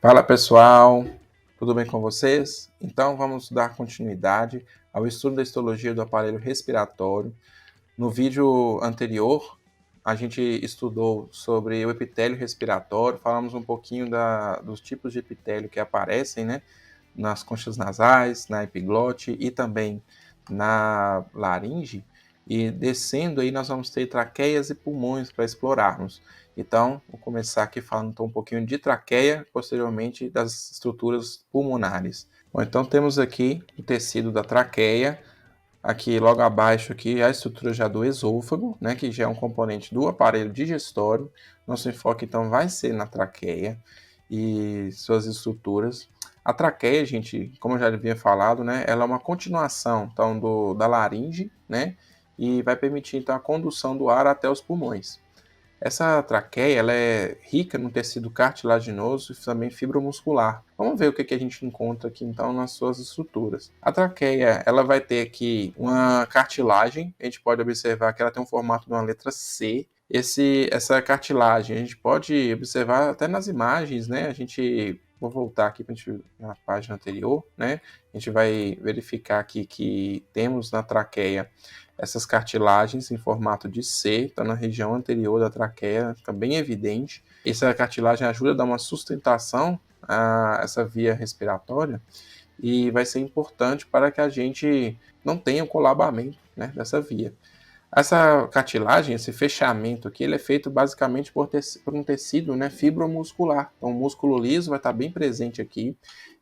Fala pessoal, tudo bem com vocês? Então vamos dar continuidade ao estudo da histologia do aparelho respiratório. No vídeo anterior, a gente estudou sobre o epitélio respiratório, falamos um pouquinho dos tipos de epitélio que aparecem, né, nas conchas nasais, na epiglote e também na laringe. E descendo aí nós vamos ter traqueias e pulmões para explorarmos. Então, vou começar aqui falando então, um pouquinho de traqueia, posteriormente das estruturas pulmonares. Bom, então temos aqui o tecido da traqueia, aqui logo abaixo aqui a estrutura já do esôfago, né, que já é um componente do aparelho digestório. Nosso enfoque então vai ser na traqueia e suas estruturas. A traqueia, gente, como eu já havia falado, né, ela é uma continuação então da laringe, né, e vai permitir então a condução do ar até os pulmões. Essa traqueia ela é rica no tecido cartilaginoso e também fibromuscular. Vamos ver o que a gente encontra aqui então nas suas estruturas. A traqueia ela vai ter aqui uma cartilagem, a gente pode observar que ela tem um formato de uma letra C. Essa cartilagem a gente pode observar até nas imagens, né? Vou voltar aqui para a gente na página anterior, né? A gente vai verificar aqui que temos na traqueia essas cartilagens em formato de C, está na região anterior da traqueia, fica bem evidente. Essa cartilagem ajuda a dar uma sustentação a essa via respiratória e vai ser importante para que a gente não tenha o colabamento, né, dessa via. Essa cartilagem, esse fechamento aqui, ele é feito basicamente por um tecido, né, fibromuscular. Então, o músculo liso vai estar bem presente aqui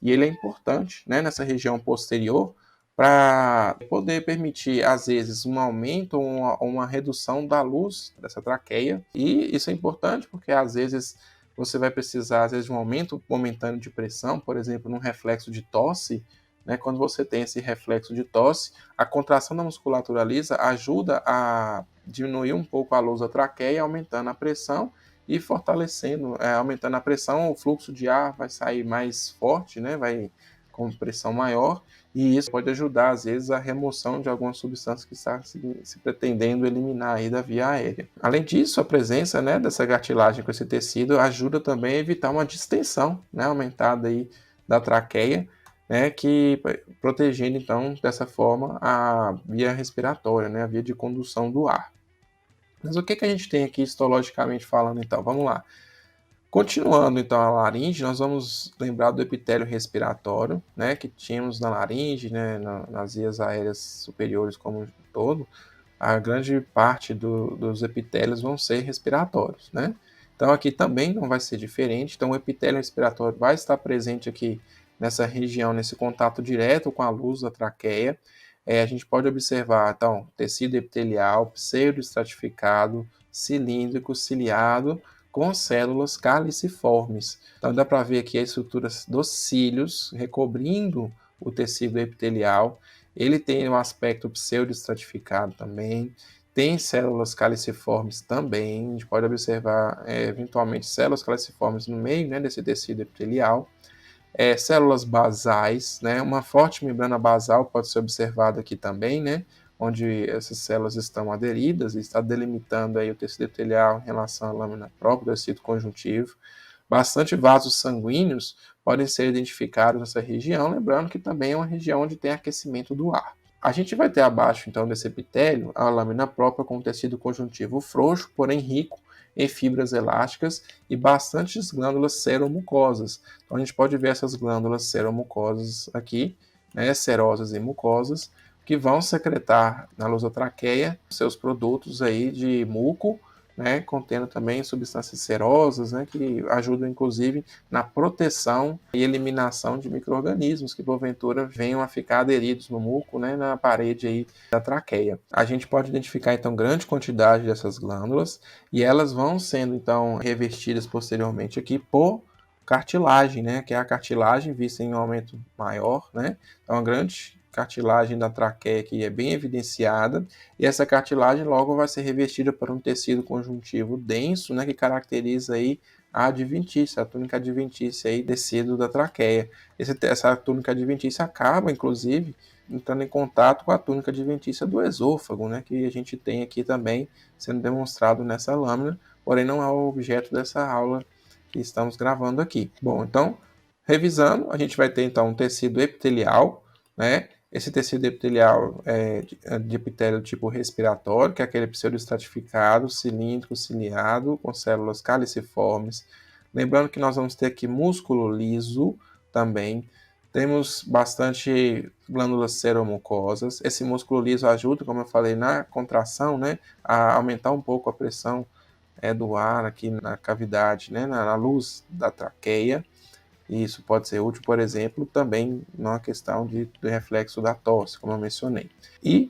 e ele é importante, né, nessa região posterior para poder permitir, às vezes, um aumento ou uma redução da luz dessa traqueia. E isso é importante porque, às vezes, você vai precisar, às vezes, de um aumento momentâneo de pressão, por exemplo, num reflexo de tosse, né, quando você tem esse reflexo de tosse, a contração da musculatura lisa ajuda a diminuir um pouco a luz da traqueia, aumentando a pressão e fortalecendo, aumentando a pressão, o fluxo de ar vai sair mais forte, né, vai com pressão maior, e isso pode ajudar, às vezes, a remoção de algumas substâncias que está se pretendendo eliminar aí da via aérea. Além disso, a presença, né, dessa cartilagem com esse tecido ajuda também a evitar uma distensão, né, aumentada aí da traqueia, né, que protegendo então dessa forma a via respiratória, né, a via de condução do ar. Mas o que a gente tem aqui histologicamente falando então? Vamos lá. Continuando então a laringe, nós vamos lembrar do epitélio respiratório, né, que tínhamos na laringe, né, nas vias aéreas superiores como um todo. A grande parte dos epitélios vão ser respiratórios, né? Então aqui também não vai ser diferente. Então o epitélio respiratório vai estar presente aqui nessa região, nesse contato direto com a luz da traqueia. A gente pode observar, então, tecido epitelial, pseudoestratificado, cilíndrico, ciliado, com células caliciformes. Então dá para ver aqui a estrutura dos cílios recobrindo o tecido epitelial. Ele tem um aspecto pseudoestratificado também, tem células caliciformes também, a gente pode observar eventualmente células caliciformes no meio, né, desse tecido epitelial. Células basais, né, uma forte membrana basal pode ser observada aqui também, né, onde essas células estão aderidas e está delimitando aí o tecido epitelial em relação à lâmina própria do tecido conjuntivo. Bastante vasos sanguíneos podem ser identificados nessa região, lembrando que também é uma região onde tem aquecimento do ar. A gente vai ter abaixo, então, desse epitélio, a lâmina própria com tecido conjuntivo frouxo, porém rico em fibras elásticas e bastantes glândulas seromucosas. Então, a gente pode ver essas glândulas seromucosas aqui, né, serosas e mucosas, que vão secretar na lusotraqueia seus produtos aí de muco, né, contendo também substâncias serosas, né, que ajudam inclusive na proteção e eliminação de micro-organismos que porventura venham a ficar aderidos no muco, né, na parede aí da traqueia. A gente pode identificar então grande quantidade dessas glândulas e elas vão sendo então revestidas posteriormente aqui por cartilagem, né, que é a cartilagem vista em um aumento maior, né, então uma grande cartilagem da traqueia que é bem evidenciada, e essa cartilagem logo vai ser revestida por um tecido conjuntivo denso, né, que caracteriza aí a adventícia, a túnica adventícia aí, tecido da traqueia. Essa túnica adventícia acaba, inclusive, entrando em contato com a túnica adventícia do esôfago, né, que a gente tem aqui também sendo demonstrado nessa lâmina, porém não é o objeto dessa aula que estamos gravando aqui. Bom, então, Revisando, a gente vai ter então um tecido epitelial, né? Esse tecido epitelial é de epitélio tipo respiratório, que é aquele pseudoestratificado, cilíndrico, ciliado, com células caliciformes. Lembrando que nós vamos ter aqui músculo liso também. Temos bastante glândulas seromucosas. Esse músculo liso ajuda, como eu falei, na contração, né, a aumentar um pouco a pressão do ar aqui na cavidade, né, na luz da traqueia. E isso pode ser útil, por exemplo, também na questão do reflexo da tosse, como eu mencionei. E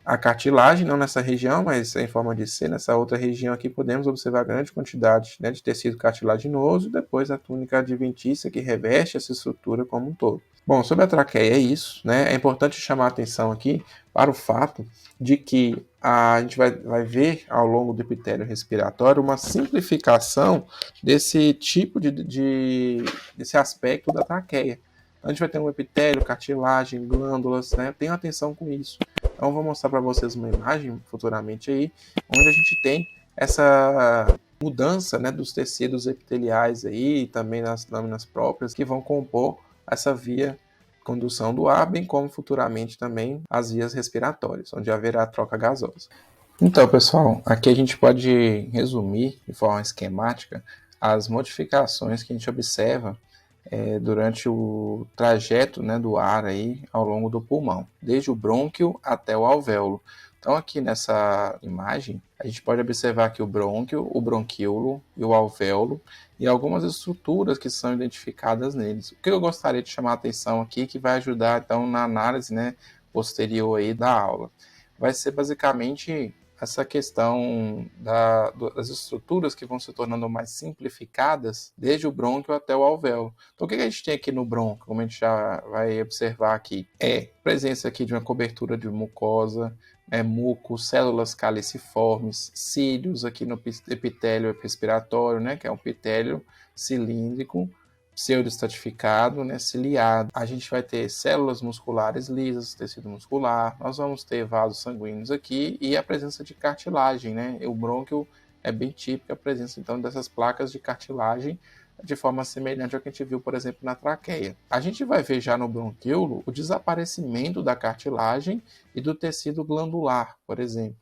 a cartilagem, não nessa região, mas em forma de C, nessa outra região aqui, podemos observar grande quantidade, né, de tecido cartilaginoso e depois a túnica adventícia que reveste essa estrutura como um todo. Bom, sobre a traqueia é isso, né? É importante chamar a atenção aqui para o fato de que a gente vai ver ao longo do epitélio respiratório uma simplificação desse tipo desse aspecto da traqueia. Então, a gente vai ter um epitélio, cartilagem, glândulas, né? Tenham atenção com isso. Então, eu vou mostrar para vocês uma imagem futuramente aí, onde a gente tem essa mudança, né, dos tecidos epiteliais aí, e também nas lâminas próprias, que vão compor essa via condução do ar, bem como futuramente também as vias respiratórias, onde haverá troca gasosa. Então, pessoal, aqui a gente pode resumir de forma esquemática as modificações que a gente observa durante o trajeto, né, do ar aí ao longo do pulmão, desde o brônquio até o alvéolo. Então, aqui nessa imagem, a gente pode observar aqui o brônquio, o bronquíolo e o alvéolo e algumas estruturas que são identificadas neles. O que eu gostaria de chamar a atenção aqui, que vai ajudar então na análise, né, posterior aí da aula, vai ser basicamente essa questão das estruturas que vão se tornando mais simplificadas desde o brônquio até o alvéolo. Então, o que a gente tem aqui no brônquio, como a gente já vai observar aqui, é presença aqui de uma cobertura de mucosa, muco, células caliciformes, cílios aqui no epitélio respiratório, né, que é um epitélio cilíndrico, pseudoestratificado, né, ciliado. A gente vai ter células musculares lisas, tecido muscular, nós vamos ter vasos sanguíneos aqui e a presença de cartilagem, né? O brônquio é bem típica a presença então dessas placas de cartilagem de forma semelhante ao que a gente viu, por exemplo, na traqueia. A gente vai ver já no bronquíolo o desaparecimento da cartilagem e do tecido glandular, por exemplo.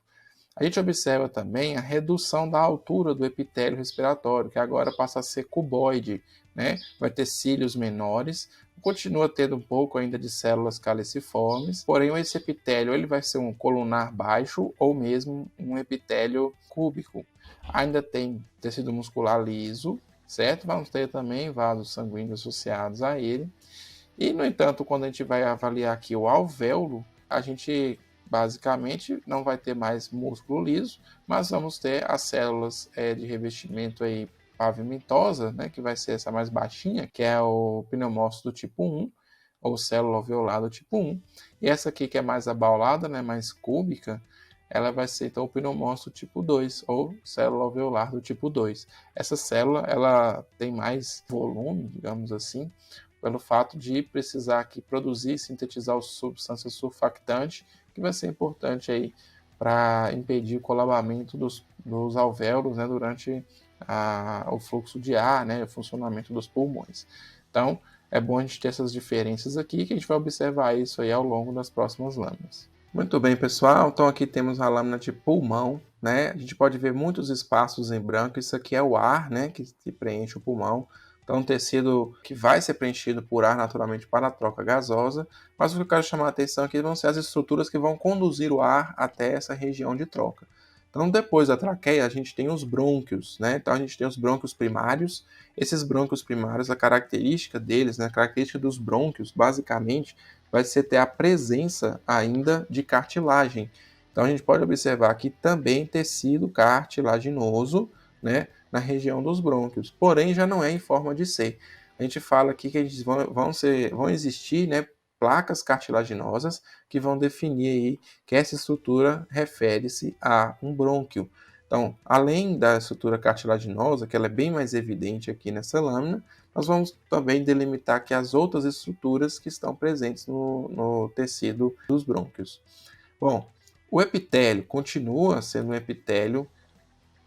A gente observa também a redução da altura do epitélio respiratório, que agora passa a ser cuboide, né? Vai ter cílios menores, continua tendo um pouco ainda de células caliciformes, porém esse epitélio ele vai ser um colunar baixo ou mesmo um epitélio cúbico. Ainda tem tecido muscular liso, certo? Vamos ter também vasos sanguíneos associados a ele. E, no entanto, quando a gente vai avaliar aqui o alvéolo, a gente basicamente não vai ter mais músculo liso, mas vamos ter as células de revestimento aí pavimentosa, né, que vai ser essa mais baixinha, que é o pneumócito do tipo 1, ou célula alveolar do tipo 1. E essa aqui que é mais abaulada, né, mais cúbica, ela vai ser então o pneumócito tipo 2, ou célula alveolar do tipo 2. Essa célula ela tem mais volume, digamos assim, pelo fato de precisar aqui produzir e sintetizar substância surfactante, que vai ser importante aí para impedir o colapsamento dos alvéolos, né, durante o fluxo de ar, né, o funcionamento dos pulmões. Então, é bom a gente ter essas diferenças aqui, que a gente vai observar isso aí ao longo das próximas lâminas. Muito bem, pessoal. Então, aqui temos a lâmina de pulmão, né? A gente pode ver muitos espaços em branco. Isso aqui é o ar, né, que preenche o pulmão. Então, um tecido que vai ser preenchido por ar naturalmente para a troca gasosa, mas o que eu quero chamar a atenção aqui vão ser as estruturas que vão conduzir o ar até essa região de troca. Então, depois da traqueia, a gente tem os brônquios, né? Então, a gente tem os brônquios primários. Esses brônquios primários, a característica deles, né, a característica dos brônquios, basicamente, vai ser ter a presença ainda de cartilagem. Então, a gente pode observar aqui também tecido cartilaginoso, né, na região dos brônquios, porém já não é em forma de C. A gente fala aqui que vão existir, né, placas cartilaginosas que vão definir aí que essa estrutura refere-se a um brônquio. Então, além da estrutura cartilaginosa, que ela é bem mais evidente aqui nessa lâmina, nós vamos também delimitar aqui as outras estruturas que estão presentes no tecido dos brônquios. Bom, o epitélio continua sendo um epitélio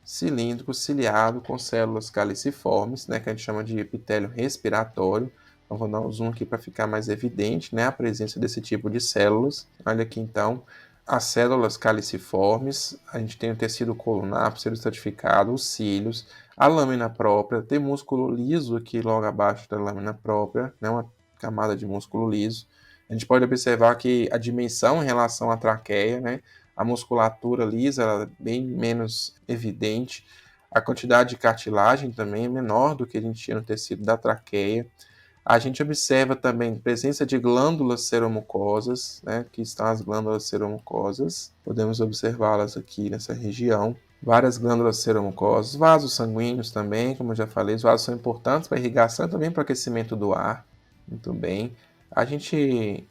cilíndrico, ciliado, com células caliciformes, né, que a gente chama de epitélio respiratório. Então, vou dar um zoom aqui para ficar mais evidente, né, a presença desse tipo de células. Olha aqui, então, as células caliciformes, a gente tem o tecido colunar, pseudoestratificado, os cílios, a lâmina própria, tem músculo liso aqui logo abaixo da lâmina própria, né, uma camada de músculo liso. A gente pode observar que a dimensão em relação à traqueia, né, a musculatura lisa é bem menos evidente, a quantidade de cartilagem também é menor do que a gente tinha no tecido da traqueia. A gente observa também presença de glândulas seromucosas, né? Aqui estão as glândulas seromucosas, podemos observá-las aqui nessa região. Várias glândulas seromucosas, vasos sanguíneos também, como eu já falei, os vasos são importantes para irrigação e também para o aquecimento do ar. Muito bem. A gente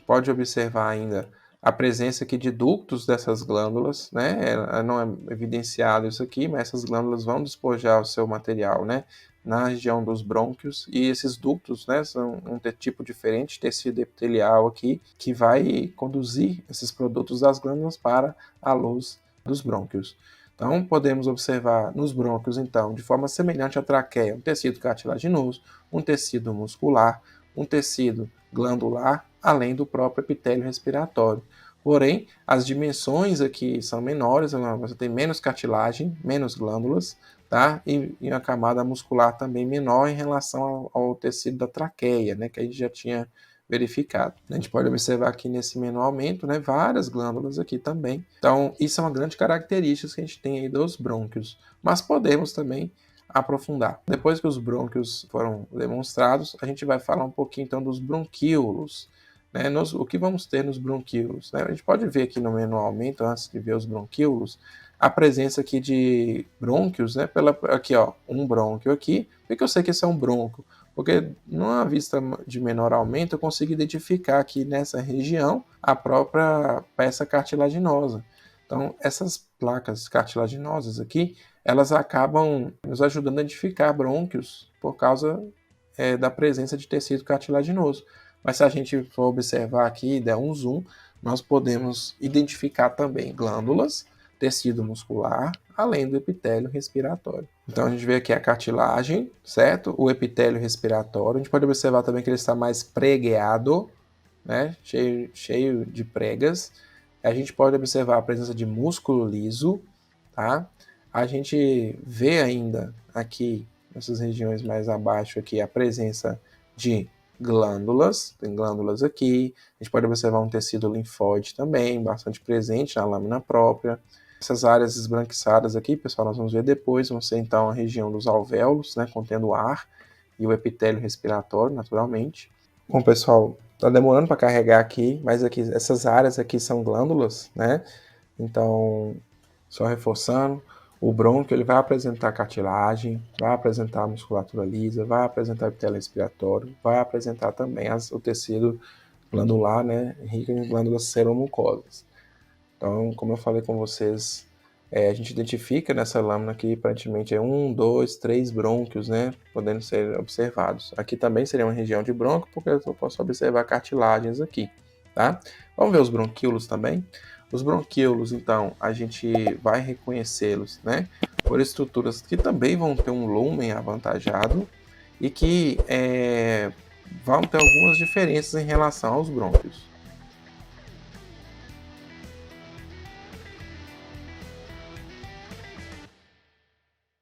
pode observar ainda a presença aqui de ductos dessas glândulas, né? Não é evidenciado isso aqui, mas essas glândulas vão despojar o seu material, né, na região dos brônquios, e esses ductos, né, são um tipo diferente de tecido epitelial aqui, que vai conduzir esses produtos das glândulas para a luz dos brônquios. Então, podemos observar nos brônquios, então, de forma semelhante à traqueia, um tecido cartilaginoso, um tecido muscular, um tecido glandular, além do próprio epitélio respiratório. Porém, as dimensões aqui são menores, você tem menos cartilagem, menos glândulas, tá? E a camada muscular também menor em relação ao tecido da traqueia, né, que a gente já tinha verificado. A gente pode observar aqui nesse menor aumento, né, várias glândulas aqui também. Então, isso é uma grande característica que a gente tem aí dos brônquios. Mas podemos também aprofundar. Depois que os brônquios foram demonstrados, a gente vai falar um pouquinho então dos bronquíolos. Né, o que vamos ter nos bronquíolos? Né? A gente pode ver aqui no menu aumento, antes de ver os bronquíolos, a presença aqui de brônquios, né? Aqui, ó, um brônquio aqui. Por que eu sei que esse é um brônquio? Porque numa vista de menor aumento eu consigo identificar aqui nessa região a própria peça cartilaginosa. Então, essas placas cartilaginosas aqui, elas acabam nos ajudando a identificar brônquios por causa da presença de tecido cartilaginoso. Mas se a gente for observar aqui e der um zoom, nós podemos identificar também glândulas, tecido muscular, além do epitélio respiratório. Então a gente vê aqui a cartilagem, certo? O epitélio respiratório. A gente pode observar também que ele está mais pregueado, né? Cheio de pregas. A gente pode observar a presença de músculo liso, tá? A gente vê ainda aqui, nessas regiões mais abaixo aqui, a presença de glândulas, tem glândulas aqui. A gente pode observar um tecido linfóide também, bastante presente na lâmina própria. Essas áreas esbranquiçadas aqui, pessoal, nós vamos ver depois, vão ser então a região dos alvéolos, né, contendo ar, e o epitélio respiratório, naturalmente. Bom, pessoal, tá demorando para carregar aqui, mas aqui, essas áreas aqui são glândulas, né? Então, só reforçando, o brônquio ele vai apresentar cartilagem, vai apresentar musculatura lisa, vai apresentar epitélio respiratório, vai apresentar também o tecido glandular, né, rico em glândulas seromucosas. Então, como eu falei com vocês, a gente identifica nessa lâmina que aparentemente é 1, 2, 3 brônquios, né, podendo ser observados. Aqui também seria uma região de brônquio, porque eu posso observar cartilagens aqui, tá? Vamos ver os bronquíolos também. Os bronquíolos, então, a gente vai reconhecê-los, né, por estruturas que também vão ter um lúmen avantajado e que vão ter algumas diferenças em relação aos brônquios.